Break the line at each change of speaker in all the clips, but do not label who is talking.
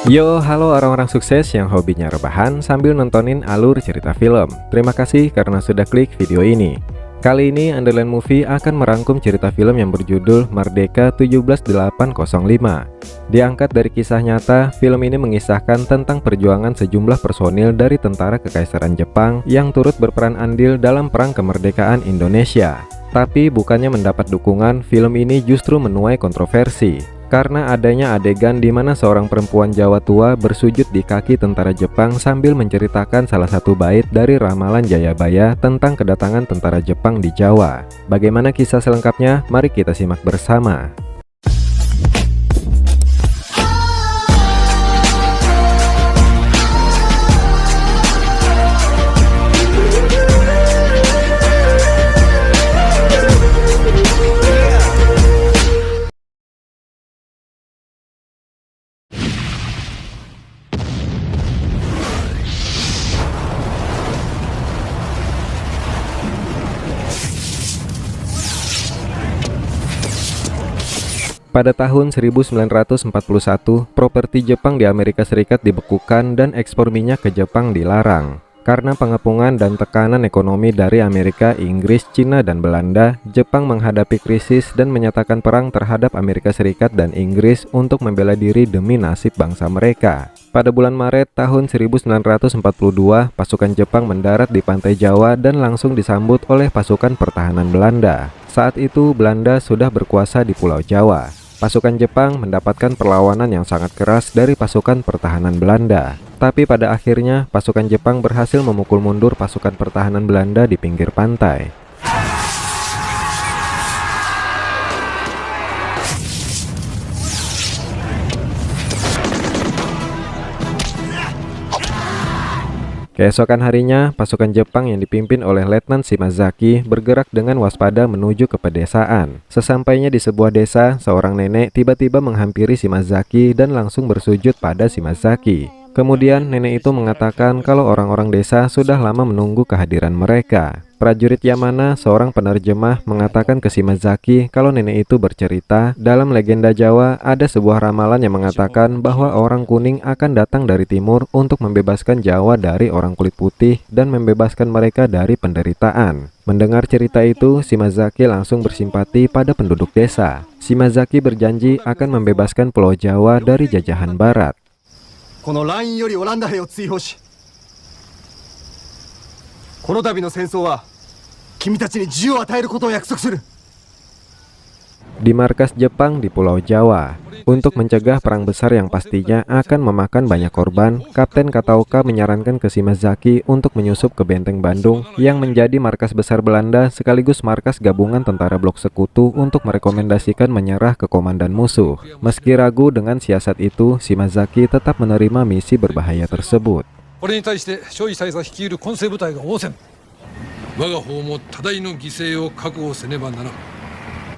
Yo, halo orang-orang sukses yang hobinya rebahan sambil nontonin alur cerita film. Terima kasih karena sudah klik video ini. Kali ini Underline Movie akan merangkum cerita film yang berjudul Merdeka 17805. Diangkat dari kisah nyata, film ini mengisahkan tentang perjuangan sejumlah personil dari Tentara Kekaisaran Jepang yang turut berperan andil dalam Perang Kemerdekaan Indonesia. Tapi bukannya mendapat dukungan, film ini justru menuai kontroversi karena adanya adegan di mana seorang perempuan Jawa tua bersujud di kaki tentara Jepang sambil menceritakan salah satu bait dari ramalan Jayabaya tentang kedatangan tentara Jepang di Jawa. Bagaimana kisah selengkapnya? Mari kita simak bersama. Pada tahun 1941, properti Jepang di Amerika Serikat dibekukan dan ekspor minyak ke Jepang dilarang. Karena pengepungan dan tekanan ekonomi dari Amerika, Inggris, Cina, dan Belanda, Jepang menghadapi krisis dan menyatakan perang terhadap Amerika Serikat dan Inggris untuk membela diri demi nasib bangsa mereka. Pada bulan Maret tahun 1942, pasukan Jepang mendarat di pantai Jawa dan langsung disambut oleh pasukan pertahanan Belanda. Saat itu, Belanda sudah berkuasa di Pulau Jawa. Pasukan Jepang mendapatkan perlawanan yang sangat keras dari pasukan pertahanan Belanda. Tapi pada akhirnya, pasukan Jepang berhasil memukul mundur pasukan pertahanan Belanda di pinggir pantai. Keesokan harinya, pasukan Jepang yang dipimpin oleh Letnan Shimazaki bergerak dengan waspada menuju ke pedesaan. Sesampainya di sebuah desa, seorang nenek tiba-tiba menghampiri Shimazaki dan langsung bersujud pada Shimazaki. Kemudian nenek itu mengatakan kalau orang-orang desa sudah lama menunggu kehadiran mereka. Prajurit Yamana, seorang penerjemah, mengatakan ke Shimazaki kalau nenek itu bercerita dalam legenda Jawa ada sebuah ramalan yang mengatakan bahwa orang kuning akan datang dari timur untuk membebaskan Jawa dari orang kulit putih dan membebaskan mereka dari penderitaan. Mendengar cerita itu, Shimazaki langsung bersimpati pada penduduk desa. Shimazaki berjanji akan membebaskan Pulau Jawa dari jajahan Barat.
このラインよりオランダ兵を追放し、この度の戦争は君たちに自由を与えることを約束する。
Di markas Jepang di Pulau Jawa. Untuk mencegah perang besar yang pastinya akan memakan banyak korban, Kapten Kataoka menyarankan ke Shimazaki untuk menyusup ke Benteng Bandung yang menjadi markas besar Belanda sekaligus markas gabungan tentara blok sekutu untuk merekomendasikan menyerah ke komandan musuh. Meski ragu dengan siasat itu, Shimazaki tetap menerima misi berbahaya tersebut.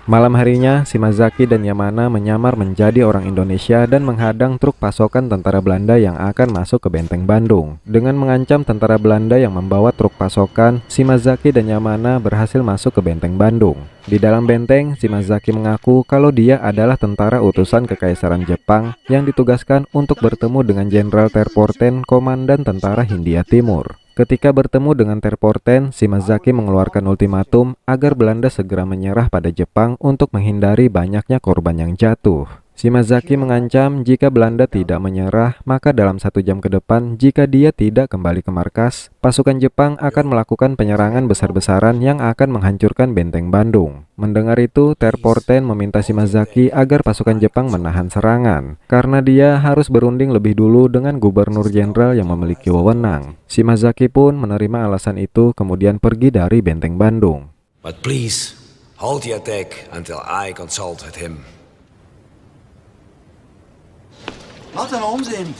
Malam harinya, Shimazaki dan Yamana menyamar menjadi orang Indonesia dan menghadang truk pasokan tentara Belanda yang akan masuk ke Benteng Bandung. Dengan mengancam tentara Belanda yang membawa truk pasokan, Shimazaki dan Yamana berhasil masuk ke Benteng Bandung. Di dalam benteng, Shimazaki mengaku kalau dia adalah tentara utusan Kekaisaran Jepang yang ditugaskan untuk bertemu dengan Jenderal Terporten, Komandan Tentara Hindia Timur. Ketika bertemu dengan Terporten, Shimazaki mengeluarkan ultimatum agar Belanda segera menyerah pada Jepang untuk menghindari banyaknya korban yang jatuh. Shimazaki mengancam jika Belanda tidak menyerah, maka dalam 1 jam ke depan, jika dia tidak kembali ke markas, pasukan Jepang akan melakukan penyerangan besar-besaran yang akan menghancurkan Benteng Bandung. Mendengar itu, Terporten meminta Shimazaki agar pasukan Jepang menahan serangan, karena dia harus berunding lebih dulu dengan Gubernur Jenderal yang memiliki wewenang. Shimazaki pun menerima alasan itu, kemudian pergi dari Benteng Bandung.
But please, hold the attack until I consult with him.
Wat een onzin!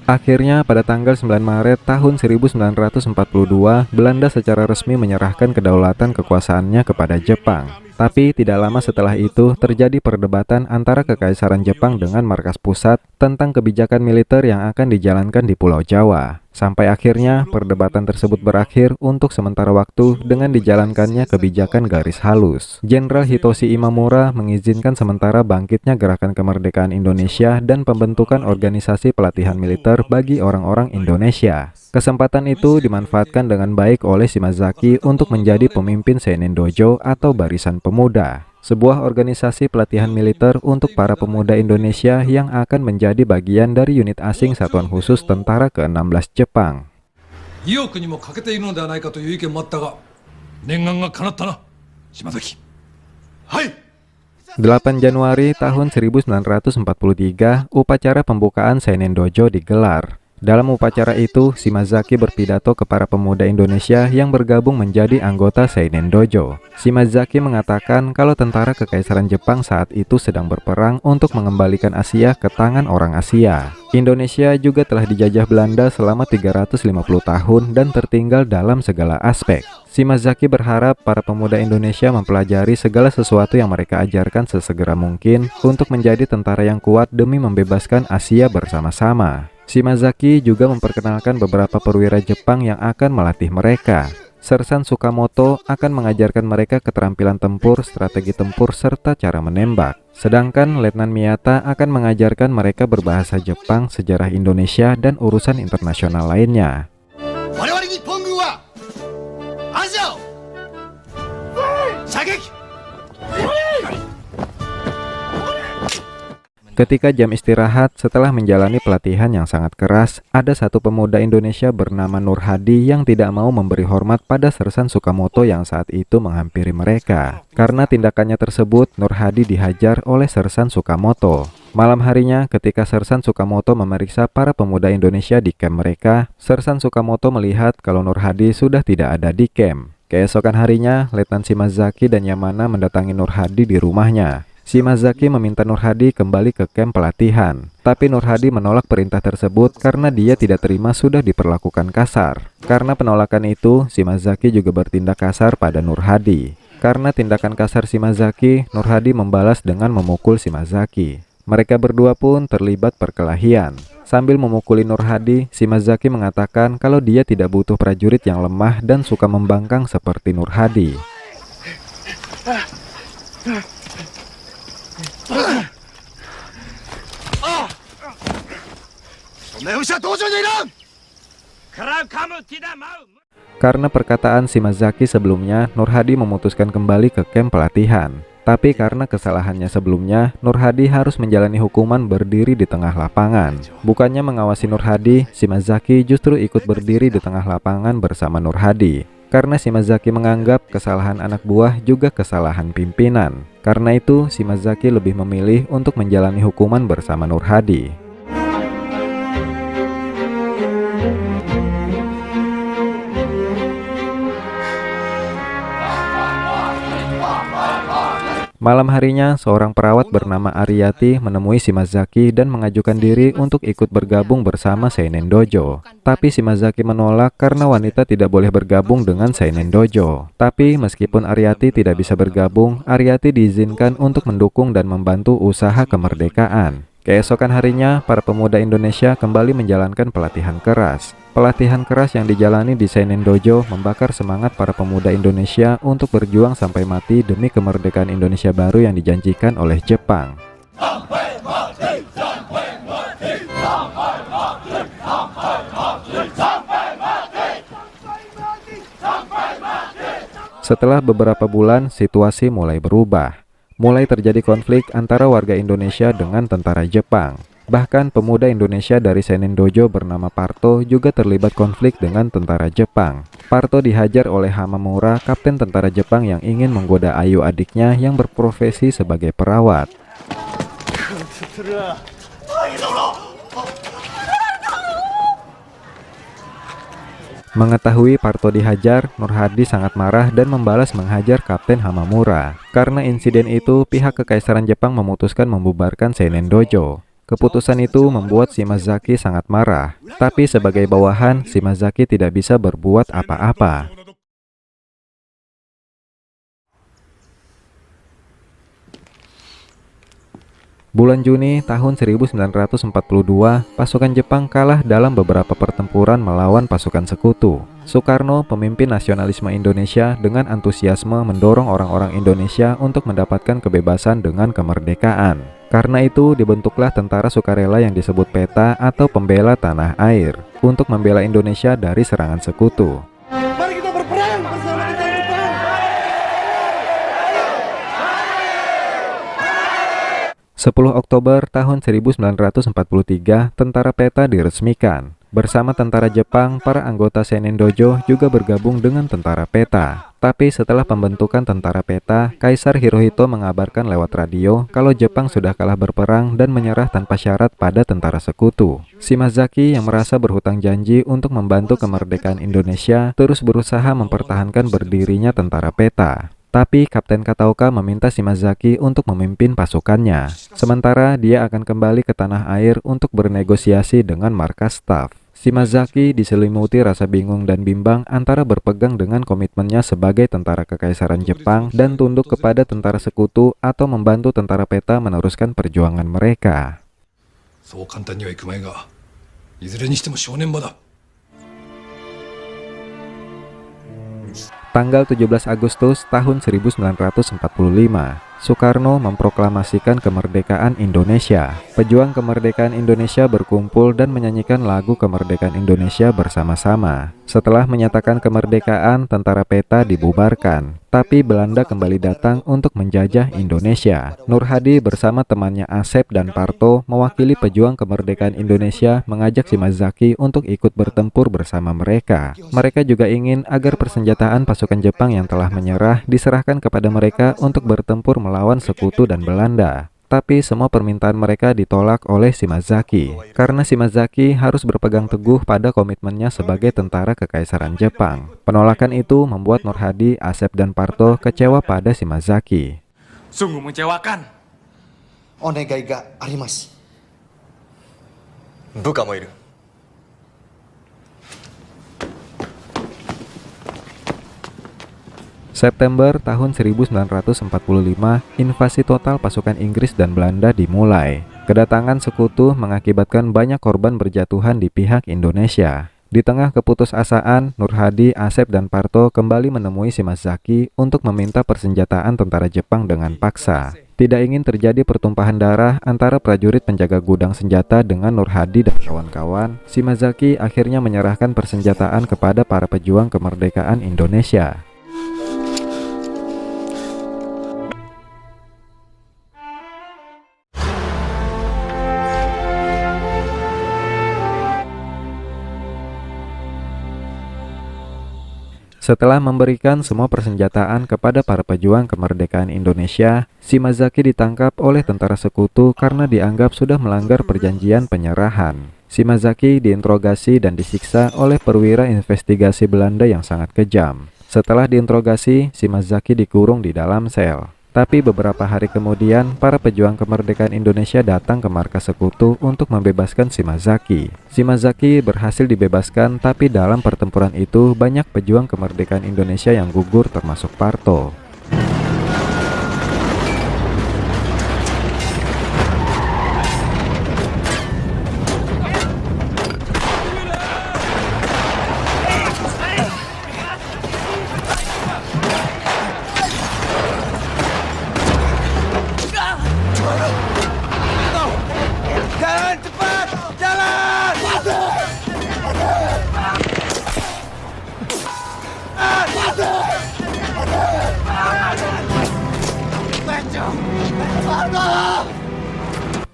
Akhirnya pada tanggal 9 Maret tahun 1942, Belanda secara resmi menyerahkan kedaulatan kekuasaannya kepada Jepang. Tapi tidak lama setelah itu terjadi perdebatan antara Kekaisaran Jepang dengan markas pusat tentang kebijakan militer yang akan dijalankan di Pulau Jawa. Sampai akhirnya perdebatan tersebut berakhir untuk sementara waktu dengan dijalankannya kebijakan garis halus. Jenderal Hitoshi Imamura mengizinkan sementara bangkitnya gerakan kemerdekaan Indonesia dan pembentukan organisasi pelatihan militer bagi orang-orang Indonesia. Kesempatan itu dimanfaatkan dengan baik oleh Shimazaki untuk menjadi pemimpin Seinen Dojo atau Barisan Pemuda, sebuah organisasi pelatihan militer untuk para pemuda Indonesia yang akan menjadi bagian dari unit asing Satuan Khusus Tentara ke-16 Jepang.
意欲にも欠けているのではないかという意見もあったが、念願が叶ったな、島崎。
はい。
8 Januari tahun 1943, upacara pembukaan Seinen Dojo digelar. Dalam upacara itu, Shimazaki berpidato ke para pemuda Indonesia yang bergabung menjadi anggota Seinen Dojo. Shimazaki mengatakan kalau tentara Kekaisaran Jepang saat itu sedang berperang untuk mengembalikan Asia ke tangan orang Asia. Indonesia juga telah dijajah Belanda selama 350 tahun dan tertinggal dalam segala aspek. Shimazaki berharap para pemuda Indonesia mempelajari segala sesuatu yang mereka ajarkan sesegera mungkin untuk menjadi tentara yang kuat demi membebaskan Asia bersama-sama. Shimazaki juga memperkenalkan beberapa perwira Jepang yang akan melatih mereka. Sersan Sukamoto akan mengajarkan mereka keterampilan tempur, strategi tempur, serta cara menembak. Sedangkan Letnan Miyata akan mengajarkan mereka berbahasa Jepang, sejarah Indonesia, dan urusan internasional lainnya. Ketika jam istirahat setelah menjalani pelatihan yang sangat keras, ada satu pemuda Indonesia bernama Nur Hadi yang tidak mau memberi hormat pada Sersan Sukamoto yang saat itu menghampiri mereka. Karena tindakannya tersebut, Nur Hadi dihajar oleh Sersan Sukamoto. Malam harinya, ketika Sersan Sukamoto memeriksa para pemuda Indonesia di kamp mereka, Sersan Sukamoto melihat kalau Nur Hadi sudah tidak ada di kamp. Keesokan harinya, Letnan Shimazaki dan Yamana mendatangi Nur Hadi di rumahnya. Shimazaki meminta Nur Hadi kembali ke kamp pelatihan, tapi Nur Hadi menolak perintah tersebut karena dia tidak terima sudah diperlakukan kasar. Karena penolakan itu, Shimazaki juga bertindak kasar pada Nur Hadi. Karena tindakan kasar Shimazaki, Nur Hadi membalas dengan memukul Shimazaki. Mereka berdua pun terlibat perkelahian. Sambil memukuli Nur Hadi, Shimazaki mengatakan kalau dia tidak butuh prajurit yang lemah dan suka membangkang seperti Nur Hadi. Karena perkataan Shimazaki sebelumnya, Nur Hadi memutuskan kembali ke kamp pelatihan. Tapi karena kesalahannya sebelumnya, Nur Hadi harus menjalani hukuman berdiri di tengah lapangan. Bukannya mengawasi Nur Hadi, Shimazaki justru ikut berdiri di tengah lapangan bersama Nur Hadi. Karena Shimazaki menganggap kesalahan anak buah juga kesalahan pimpinan. Karena itu, Shimazaki lebih memilih untuk menjalani hukuman bersama Nur Hadi. Malam harinya, seorang perawat bernama Ariyati menemui Shimazaki dan mengajukan diri untuk ikut bergabung bersama Seinen Dojo. Tapi Shimazaki menolak karena wanita tidak boleh bergabung dengan Seinen Dojo. Tapi meskipun Ariyati tidak bisa bergabung, Ariyati diizinkan untuk mendukung dan membantu usaha kemerdekaan. Keesokan harinya, para pemuda Indonesia kembali menjalankan pelatihan keras. Pelatihan keras yang dijalani di Seinen Dojo membakar semangat para pemuda Indonesia untuk berjuang sampai mati demi kemerdekaan Indonesia baru yang dijanjikan oleh Jepang.
Sampai mati, sampai mati, sampai mati, sampai mati, sampai mati, sampai mati.
Setelah beberapa bulan, situasi mulai berubah. Mulai terjadi konflik antara warga Indonesia dengan tentara Jepang. Bahkan pemuda Indonesia dari Seinen Dojo bernama Parto juga terlibat konflik dengan tentara Jepang. Parto dihajar oleh Hamamura, kapten tentara Jepang yang ingin menggoda Ayu adiknya yang berprofesi sebagai perawat. Mengetahui Parto dihajar, Nur Hadi sangat marah dan membalas menghajar Kapten Hamamura. Karena insiden itu, pihak Kekaisaran Jepang memutuskan membubarkan Seinen Dojo. Keputusan itu membuat Shimazaki sangat marah, tapi sebagai bawahan, Shimazaki tidak bisa berbuat apa-apa. Bulan Juni tahun 1942, pasukan Jepang kalah dalam beberapa pertempuran melawan pasukan sekutu. Soekarno, pemimpin nasionalisme Indonesia, dengan antusiasme mendorong orang-orang Indonesia untuk mendapatkan kebebasan dengan kemerdekaan. Karena itu, dibentuklah tentara sukarela yang disebut PETA atau Pembela Tanah Air untuk membela Indonesia dari serangan sekutu.
Mari kita berperang bersama tentara Jepang.
10 Oktober tahun 1943, tentara PETA diresmikan. Bersama tentara Jepang, para anggota Seinen Dojo juga bergabung dengan tentara PETA. Tapi setelah pembentukan tentara PETA, Kaisar Hirohito mengabarkan lewat radio kalau Jepang sudah kalah berperang dan menyerah tanpa syarat pada tentara sekutu. Shimazaki yang merasa berhutang janji untuk membantu kemerdekaan Indonesia terus berusaha mempertahankan berdirinya tentara PETA. Tapi Kapten Kataoka meminta Shimazaki untuk memimpin pasukannya. Sementara dia akan kembali ke tanah air untuk bernegosiasi dengan markas staf. Shimazaki diselimuti rasa bingung dan bimbang antara berpegang dengan komitmennya sebagai tentara kekaisaran Jepang dan tunduk kepada tentara sekutu atau membantu tentara PETA meneruskan perjuangan mereka.
そう簡単にはいくまいが、いずれにしても正念場だ。
Tanggal 17 Agustus tahun 1945, Soekarno memproklamasikan kemerdekaan Indonesia. Pejuang kemerdekaan Indonesia berkumpul dan menyanyikan lagu kemerdekaan Indonesia bersama-sama. Setelah menyatakan kemerdekaan, tentara PETA dibubarkan. Tapi Belanda kembali datang untuk menjajah Indonesia. Nur Hadi bersama temannya Asep dan Parto mewakili pejuang kemerdekaan Indonesia mengajak Shimazaki untuk ikut bertempur bersama mereka. Mereka juga ingin agar persenjataan pasukan Jepang yang telah menyerah diserahkan kepada mereka untuk bertempur melawan sekutu dan Belanda. Tapi semua permintaan mereka ditolak oleh Shimazaki, karena Shimazaki harus berpegang teguh pada komitmennya sebagai tentara kekaisaran Jepang. Penolakan itu membuat Nur Hadi, Asep, dan Parto kecewa pada Shimazaki.
Sungguh mengecewakan.
Onegai ga arimasu.
部下もいる。
September tahun 1945, invasi total pasukan Inggris dan Belanda dimulai. Kedatangan sekutu mengakibatkan banyak korban berjatuhan di pihak Indonesia. Di tengah keputusasaan, Nur Hadi, Asep, dan Parto kembali menemui Shimazaki untuk meminta persenjataan tentara Jepang dengan paksa. Tidak ingin terjadi pertumpahan darah antara prajurit penjaga gudang senjata dengan Nur Hadi dan kawan-kawan, Shimazaki akhirnya menyerahkan persenjataan kepada para pejuang kemerdekaan Indonesia. Setelah memberikan semua persenjataan kepada para pejuang kemerdekaan Indonesia, Shimazaki ditangkap oleh tentara sekutu karena dianggap sudah melanggar perjanjian penyerahan. Shimazaki diinterogasi dan disiksa oleh perwira investigasi Belanda yang sangat kejam. Setelah diinterogasi, Shimazaki dikurung di dalam sel. Tapi beberapa hari kemudian, para pejuang kemerdekaan Indonesia datang ke markas sekutu untuk membebaskan Shimazaki. Shimazaki berhasil dibebaskan, tapi dalam pertempuran itu banyak pejuang kemerdekaan Indonesia yang gugur termasuk Parto.
Jalan cepat, jalan.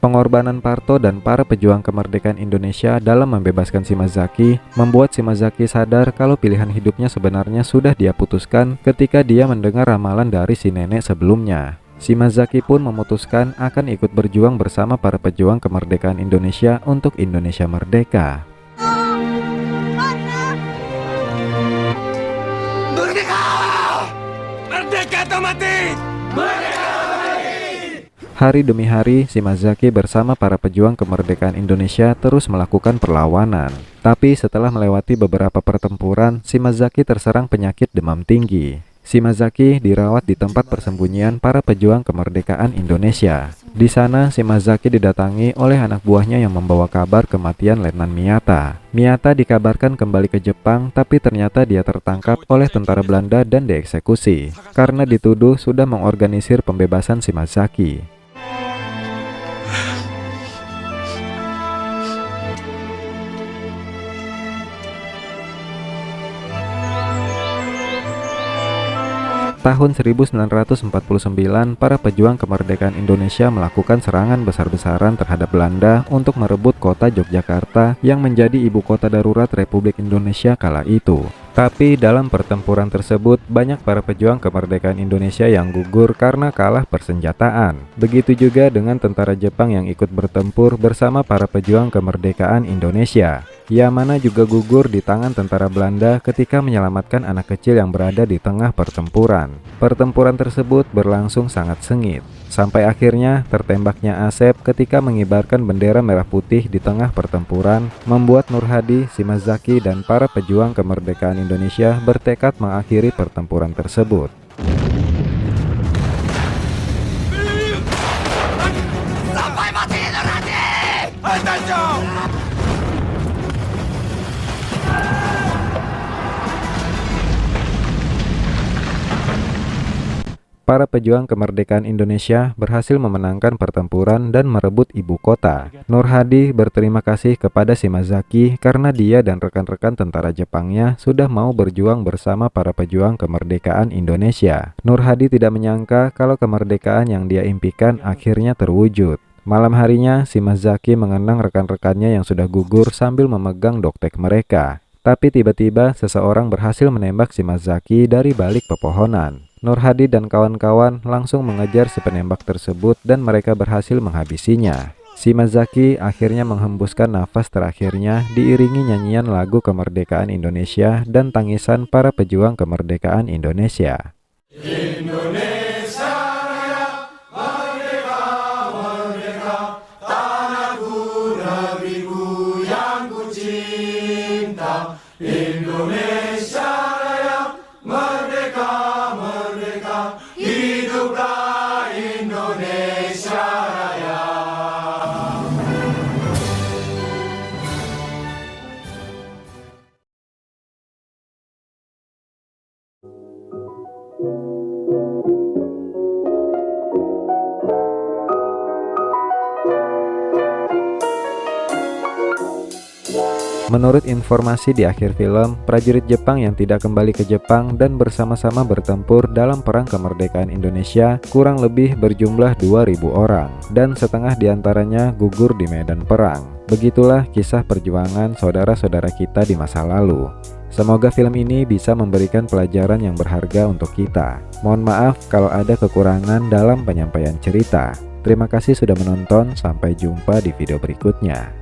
Pengorbanan Parto dan para pejuang kemerdekaan Indonesia dalam membebaskan Shimazaki membuat Shimazaki sadar kalau pilihan hidupnya sebenarnya sudah dia putuskan ketika dia mendengar ramalan dari si nenek sebelumnya. Shimazaki pun memutuskan akan ikut berjuang bersama para pejuang kemerdekaan Indonesia untuk Indonesia merdeka.
Merdeka atau mati!
Hari demi hari, Shimazaki bersama para pejuang kemerdekaan Indonesia terus melakukan perlawanan. Tapi setelah melewati beberapa pertempuran, Shimazaki terserang penyakit demam tinggi. Shimazaki dirawat di tempat persembunyian para pejuang kemerdekaan Indonesia. Di sana, Shimazaki didatangi oleh anak buahnya yang membawa kabar kematian Letnan Miyata. Miyata dikabarkan kembali ke Jepang, tapi ternyata dia tertangkap oleh tentara Belanda dan dieksekusi karena dituduh sudah mengorganisir pembebasan Shimazaki. Tahun 1949, para pejuang kemerdekaan Indonesia melakukan serangan besar-besaran terhadap Belanda untuk merebut kota Yogyakarta yang menjadi ibu kota darurat Republik Indonesia kala itu. Tapi dalam pertempuran tersebut, banyak para pejuang kemerdekaan Indonesia yang gugur karena kalah persenjataan. Begitu juga dengan tentara Jepang yang ikut bertempur bersama para pejuang kemerdekaan Indonesia. Yamana juga gugur di tangan tentara Belanda ketika menyelamatkan anak kecil yang berada di tengah pertempuran. Pertempuran tersebut berlangsung sangat sengit, sampai akhirnya tertembaknya Asep ketika mengibarkan bendera merah putih di tengah pertempuran, membuat Nur Hadi, Shimazaki, dan para pejuang kemerdekaan Indonesia bertekad mengakhiri pertempuran tersebut.
Sampai mati Nur Hadi! Attention!
Para pejuang kemerdekaan Indonesia berhasil memenangkan pertempuran dan merebut ibu kota. Nur Hadi berterima kasih kepada Shimazaki karena dia dan rekan-rekan tentara Jepangnya sudah mau berjuang bersama para pejuang kemerdekaan Indonesia. Nur Hadi tidak menyangka kalau kemerdekaan yang dia impikan akhirnya terwujud. Malam harinya, Shimazaki mengenang rekan-rekannya yang sudah gugur sambil memegang doktek mereka. Tapi tiba-tiba seseorang berhasil menembak Shimazaki dari balik pepohonan. Nur Hadi dan kawan-kawan langsung mengejar si penembak tersebut dan mereka berhasil menghabisinya. Shimazaki akhirnya menghembuskan nafas terakhirnya diiringi nyanyian lagu kemerdekaan Indonesia dan tangisan para pejuang kemerdekaan Indonesia. Indonesia Raya, merdeka, merdeka, tanahku, negeriku yang ku cinta. Indonesia Raya, merdeka, merdeka, hiduplah Indonesia Raya. Menurut informasi di akhir film, prajurit Jepang yang tidak kembali ke Jepang dan bersama-sama bertempur dalam Perang Kemerdekaan Indonesia kurang lebih berjumlah 2.000 orang, dan setengah diantaranya gugur di medan perang. Begitulah kisah perjuangan saudara-saudara kita di masa lalu. Semoga film ini bisa memberikan pelajaran yang berharga untuk kita. Mohon maaf kalau ada kekurangan dalam penyampaian cerita. Terima kasih sudah menonton, sampai jumpa di video berikutnya.